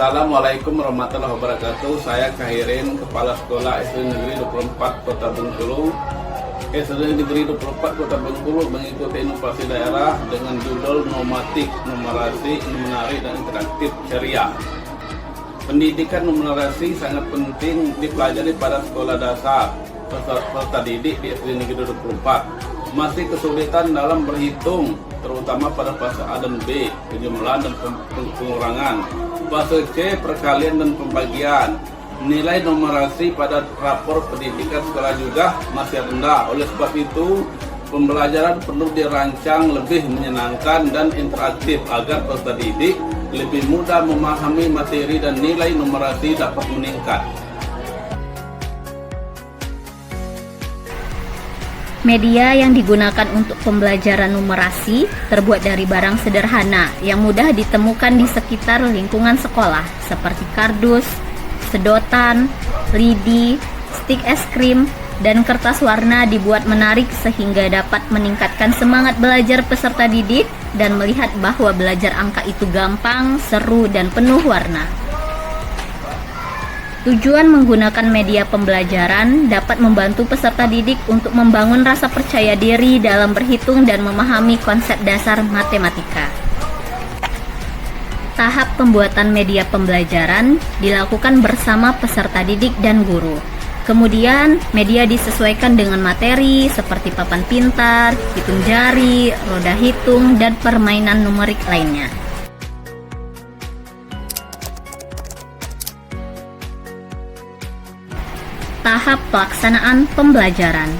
Assalamualaikum warahmatullahi wabarakatuh. Saya Kahirin, Kepala Sekolah SD Negeri 24 Kota Bengkulu. SD Negeri 24 Kota Bengkulu mengikuti inovasi daerah dengan judul Nomatik, Numerasi, Menarik dan Interaktif Ceria. Pendidikan numerasi sangat penting dipelajari pada sekolah dasar peserta didik di SD Negeri 24. Masih kesulitan dalam berhitung, terutama pada fase A dan B, penjumlahan dan pengurangan. Fase C, perkalian dan pembagian. Nilai numerasi pada rapor pendidikan sekolah juga masih rendah. Oleh sebab itu, pembelajaran perlu dirancang lebih menyenangkan dan interaktif agar peserta didik lebih mudah memahami materi dan nilai numerasi dapat meningkat. Media yang digunakan untuk pembelajaran numerasi terbuat dari barang sederhana yang mudah ditemukan di sekitar lingkungan sekolah, seperti kardus, sedotan, lidi, stik es krim, dan kertas warna dibuat menarik sehingga dapat meningkatkan semangat belajar peserta didik dan melihat bahwa belajar angka itu gampang, seru, dan penuh warna. Tujuan menggunakan media pembelajaran dapat membantu peserta didik untuk membangun rasa percaya diri dalam berhitung dan memahami konsep dasar matematika. Tahap pembuatan media pembelajaran dilakukan bersama peserta didik dan guru. Kemudian, media disesuaikan dengan materi seperti papan pintar, hitung jari, roda hitung, dan permainan numerik lainnya. Tahap pelaksanaan pembelajaran.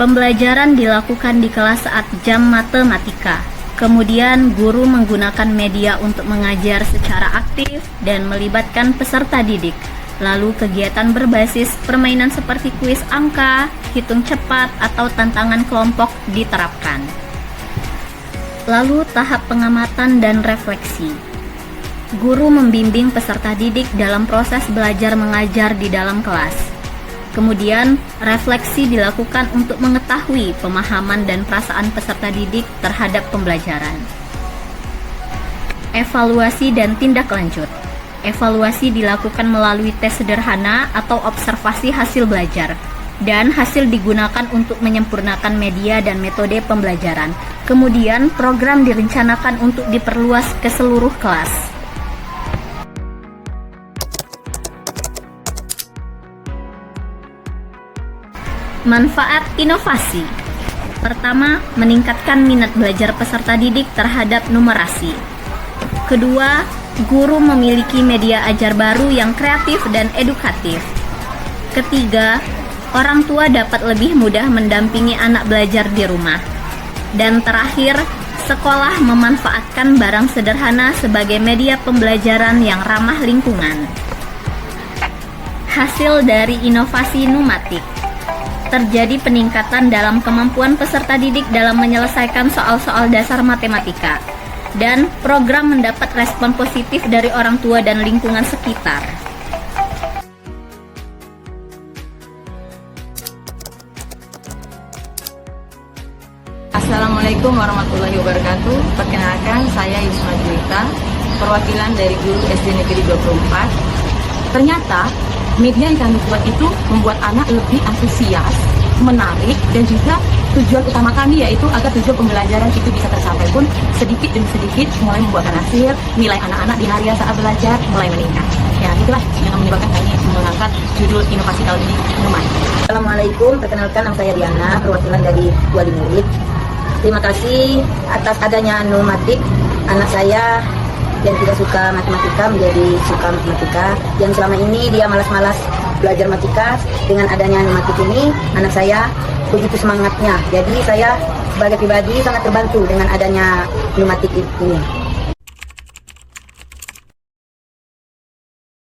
Pembelajaran dilakukan di kelas saat jam matematika. Kemudian guru menggunakan media untuk mengajar secara aktif dan melibatkan peserta didik. Lalu kegiatan berbasis permainan seperti kuis angka, hitung cepat, atau tantangan kelompok diterapkan. Lalu tahap pengamatan dan refleksi. Guru membimbing peserta didik dalam proses belajar mengajar di dalam kelas. Kemudian, refleksi dilakukan untuk mengetahui pemahaman dan perasaan peserta didik terhadap pembelajaran. Evaluasi dan tindak lanjut. Evaluasi dilakukan melalui tes sederhana atau observasi hasil belajar, dan hasil digunakan untuk menyempurnakan media dan metode pembelajaran. Kemudian, program direncanakan untuk diperluas ke seluruh kelas. Manfaat inovasi. Pertama, meningkatkan minat belajar peserta didik terhadap numerasi. Kedua, guru memiliki media ajar baru yang kreatif dan edukatif. Ketiga, orang tua dapat lebih mudah mendampingi anak belajar di rumah. Dan terakhir, sekolah memanfaatkan barang sederhana sebagai media pembelajaran yang ramah lingkungan. Hasil dari inovasi numatik. Terjadi peningkatan dalam kemampuan peserta didik dalam menyelesaikan soal-soal dasar matematika, dan program mendapat respon positif dari orang tua dan lingkungan sekitar. Assalamualaikum warahmatullahi wabarakatuh. Perkenalkan, saya Yusma Juwita, perwakilan dari guru SD Negeri 24. Ternyata media yang kami buat itu membuat anak lebih antusias, menarik, dan juga tujuan utama kami yaitu agar tujuan pembelajaran itu bisa tercapai pun sedikit demi sedikit mulai membuahkan hasil. Nilai anak-anak di hari saat belajar mulai meningkat. Ya, itulah yang menyebabkan kami mengangkat judul inovasi tahun ini, Numatik. Assalamualaikum, perkenalkan nama saya Diana, perwakilan dari wali murid. Terima kasih atas adanya Numatik. Anak saya yang tidak suka matematika menjadi suka matematika. Yang selama ini dia malas-malas belajar matematika, dengan adanya Numatik ini anak saya begitu semangatnya. Jadi saya sebagai pribadi sangat terbantu dengan adanya Numatik ini.